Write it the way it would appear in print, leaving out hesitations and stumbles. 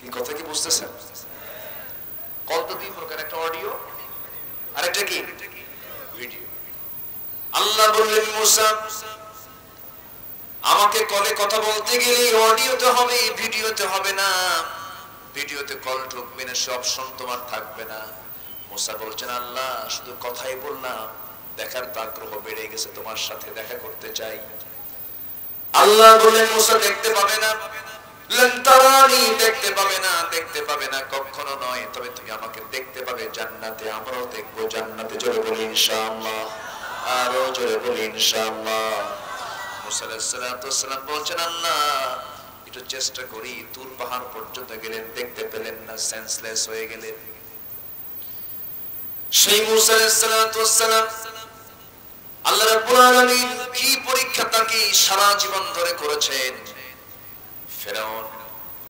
এই কথা কি বুঝতেছেন? কল তো দুই প্রকার, একটা অডিও আর একটা কি ভিডিও। আল্লাহ বললেন মুসা আমাকে কলে কথা বলতে গেলে অডিওতে হবে, ভিডিওতে হবে না। ভিডিওতে কল ঢুকবে না, সে অপশন তোমার থাকবে না। মুসা বলছেন আল্লাহ শুধু কথাই বললাম, দেখার তো আগ্রহ বেড়ে গেছে, তোমার সাথে দেখা করতে চাই। আল্লাহ বললেন মুসা দেখতে পাবে না, লান তারানি, দেখতে পাবে না, দেখতে পাবে না কখনো নয়, তবে তুমি আমাকে দেখতে পাবে জান্নাতে, আমরাও দেখবো জান্নাতে। জোরে বলি ইনশাআল্লাহ, আরো জোরে বলি ইনশাআল্লাহ। মুসা আলাইহিস সালাতু ওয়াস সালাম বলছেন আল্লাহ একটু চেষ্টা করি। তুর পাহাড় পর্যন্ত গেলেন, দেখতে পেলেন না, সেন্সলেস হয়ে গেলেন। সেই মুসা আলাইহিস সালাতু ওয়াস সালাম আল্লাহ রাব্বুল আলামিন কি পরীক্ষা তাকে সারা জীবন ধরে করেছেন। ফেরাউন